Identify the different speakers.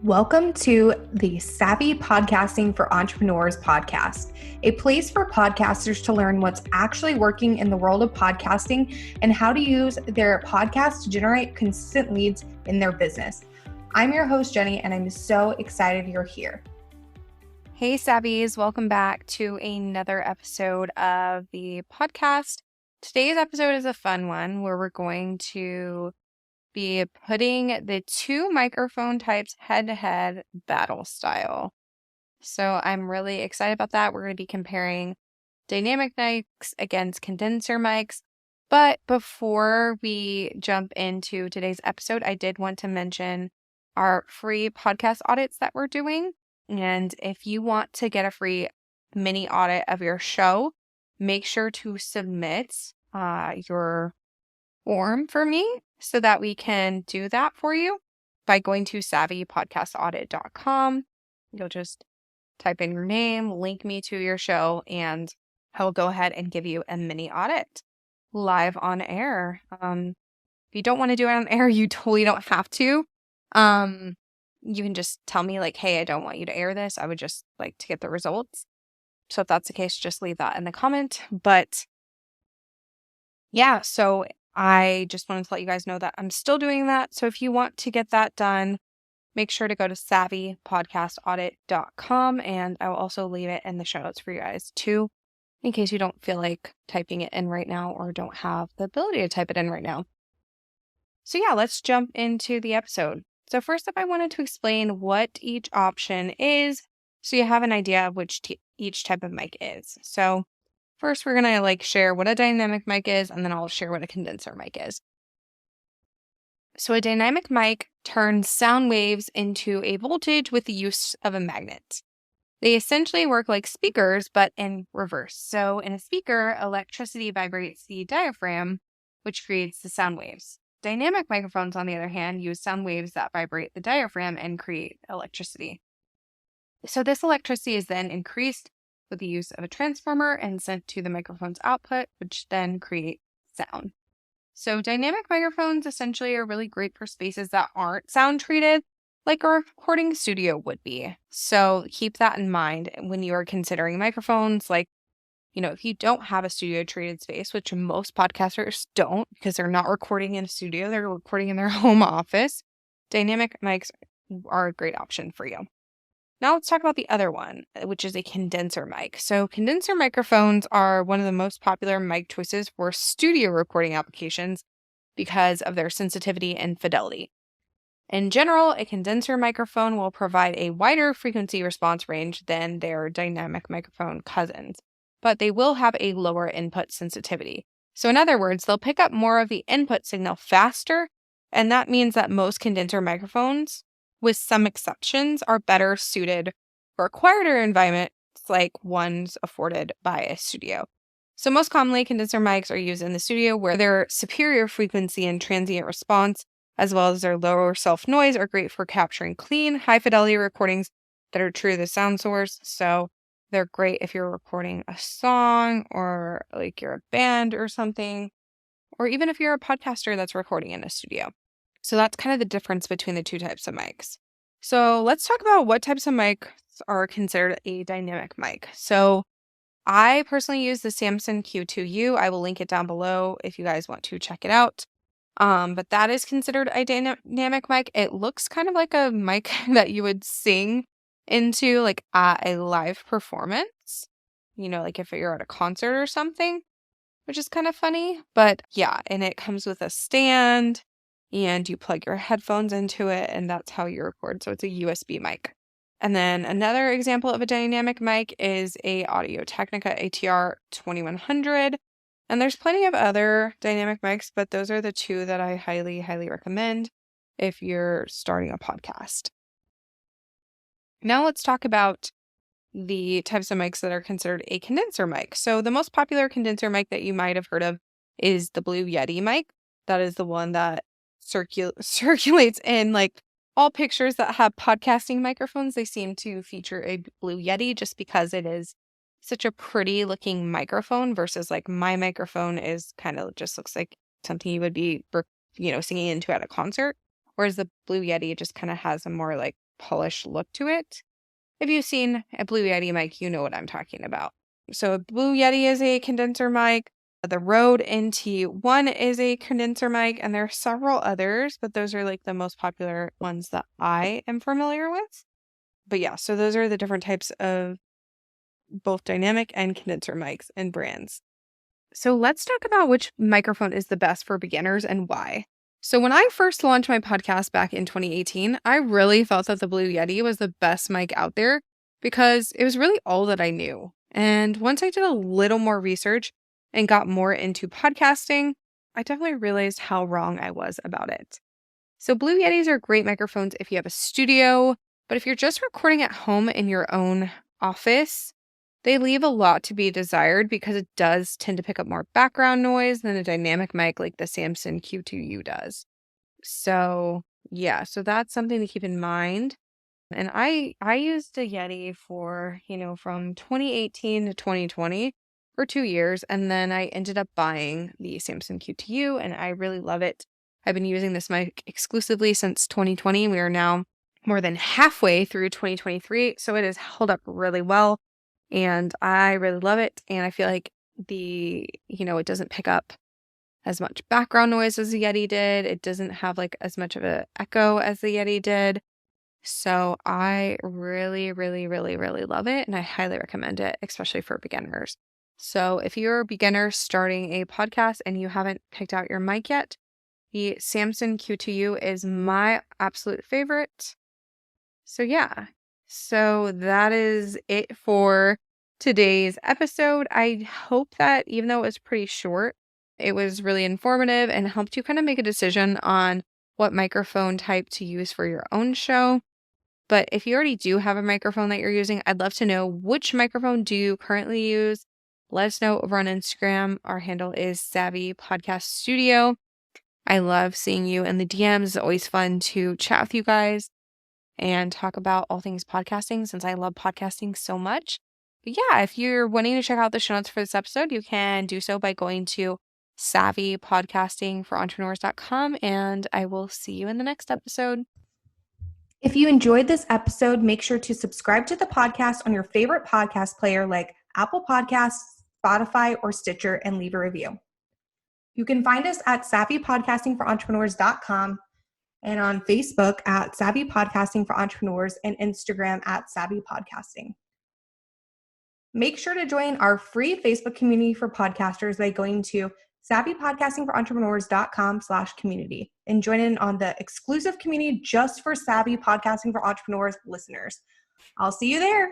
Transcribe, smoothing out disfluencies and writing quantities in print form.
Speaker 1: Welcome to the Savvy Podcasting for Entrepreneurs podcast, a place for podcasters to learn what's actually working in the world of podcasting and how to use their podcast to generate consistent leads in their business. I'm your host, Jenny, and I'm so excited you're here.
Speaker 2: Hey, Savvies. Welcome back to another episode of the podcast. Today's episode is a fun one where we're going to be putting the two microphone types head-to-head battle style. So I'm really excited about that. We're going to be comparing dynamic mics against condenser mics. But before we jump into today's episode, I did want to mention our free podcast audits that we're doing. And if you want to get a free mini audit of your show, make sure to submit your form for me so that we can do that for you by going to savvypodcastaudit.com. You'll just type in your name, link me to your show, and I'll go ahead and give you a mini audit live on air. If you don't want to do it on air, you totally don't have to. You can just tell me like, hey, I don't want you to air this. I would just like to get the results. So if that's the case, just leave that in the comment. But yeah, so I just wanted to let you guys know that I'm still doing that. So if you want to get that done, make sure to go to savvypodcastaudit.com, and I will also leave it in the show notes for you guys too, in case you don't feel like typing it in right now or don't have the ability to type it in right now. So yeah, let's jump into the episode. So first up, I wanted to explain what each option is so you have an idea of which each type of mic is. So first, we're going to share what a dynamic mic is, and then I'll share what a condenser mic is. So a dynamic mic turns sound waves into a voltage with the use of a magnet. They essentially work like speakers, but in reverse. So in a speaker, electricity vibrates the diaphragm, which creates the sound waves. Dynamic microphones, on the other hand, use sound waves that vibrate the diaphragm and create electricity. So this electricity is then increased with the use of a transformer and sent to the microphone's output, which then create sound. So dynamic microphones essentially are really great for spaces that aren't sound treated, like a recording studio would be. So keep that in mind when you are considering microphones. If you don't have a studio treated space, which most podcasters don't because they're not recording in a studio, they're recording in their home office, dynamic mics are a great option for you. Now let's talk about the other one, which is a condenser mic. So condenser microphones are one of the most popular mic choices for studio recording applications because of their sensitivity and fidelity. In general, a condenser microphone will provide a wider frequency response range than their dynamic microphone cousins, but they will have a lower input sensitivity. So in other words, they'll pick up more of the input signal faster, and that means that most condenser microphones, with some exceptions, are better suited for quieter environments like ones afforded by a studio. So most commonly, condenser mics are used in the studio where their superior frequency and transient response, as well as their lower self-noise, are great for capturing clean, high-fidelity recordings that are true to the sound source. So they're great if you're recording a song or you're a band or something, or even if you're a podcaster that's recording in a studio. So that's kind of the difference between the two types of mics. So let's talk about what types of mics are considered a dynamic mic. So I personally use the Samson Q2U. I will link it down below if you guys want to check it out. But that is considered a dynamic mic. It looks kind of like a mic that you would sing into at a live performance, if you're at a concert or something, which is kind of funny. But yeah, and it comes with a stand and you plug your headphones into it, and that's how you record. So it's a USB mic. And then another example of a dynamic mic is a Audio-Technica ATR 2100. And there's plenty of other dynamic mics, but those are the two that I highly, highly recommend if you're starting a podcast. Now let's talk about the types of mics that are considered a condenser mic. So the most popular condenser mic that you might have heard of is the Blue Yeti mic. That is the one that circulates in all pictures that have podcasting microphones. They seem to feature a Blue Yeti just because it is such a pretty looking microphone versus my microphone is kind of just looks like something you would be, singing into at a concert. Whereas the Blue Yeti just kind of has a more polished look to it. If you've seen a Blue Yeti mic, you know what I'm talking about. So a Blue Yeti is a condenser mic. The Rode NT1 is a condenser mic, and there are several others, but those are like the most popular ones that I am familiar with. But yeah, so those are the different types of both dynamic and condenser mics and brands. So let's talk about which microphone is the best for beginners and why. So when I first launched my podcast back in 2018, I really felt that the Blue Yeti was the best mic out there because it was really all that I knew. And once I did a little more research and got more into podcasting, I definitely realized how wrong I was about it. So Blue Yetis are great microphones if you have a studio, but if you're just recording at home in your own office, they leave a lot to be desired because it does tend to pick up more background noise than a dynamic mic like the Samson Q2U does. So yeah, so that's something to keep in mind. And I used a Yeti for, from 2018 to 2020 for 2 years. And then I ended up buying the Samson Q2U and I really love it. I've been using this mic exclusively since 2020. We are now more than halfway through 2023. So it has held up really well. And I really love it. And I feel like it doesn't pick up as much background noise as the Yeti did. It doesn't have like as much of an echo as the Yeti did. So I really, really, really, really love it. And I highly recommend it, especially for beginners. So if you're a beginner starting a podcast and you haven't picked out your mic yet, the Samson Q2U is my absolute favorite. So yeah, so that is it for today's episode. I hope that even though it was pretty short, it was really informative and helped you kind of make a decision on what microphone type to use for your own show. But if you already do have a microphone that you're using, I'd love to know which microphone do you currently use. Let us know over on Instagram. Our handle is Savvy Podcast Studio. I love seeing you in the DMs. It's always fun to chat with you guys and talk about all things podcasting since I love podcasting so much. But yeah, if you're wanting to check out the show notes for this episode, you can do so by going to savvypodcastingforentrepreneurs.com, and I will see you in the next episode.
Speaker 1: If you enjoyed this episode, make sure to subscribe to the podcast on your favorite podcast player like Apple Podcasts, Spotify, or Stitcher and leave a review. You can find us at savvypodcastingforentrepreneurs.com and on Facebook at Savvy Podcasting for Entrepreneurs and Instagram at Savvy Podcasting. Make sure to join our free Facebook community for podcasters by going to savvypodcastingforentrepreneurs.com/community and join in on the exclusive community just for Savvy Podcasting for Entrepreneurs listeners. I'll see you there.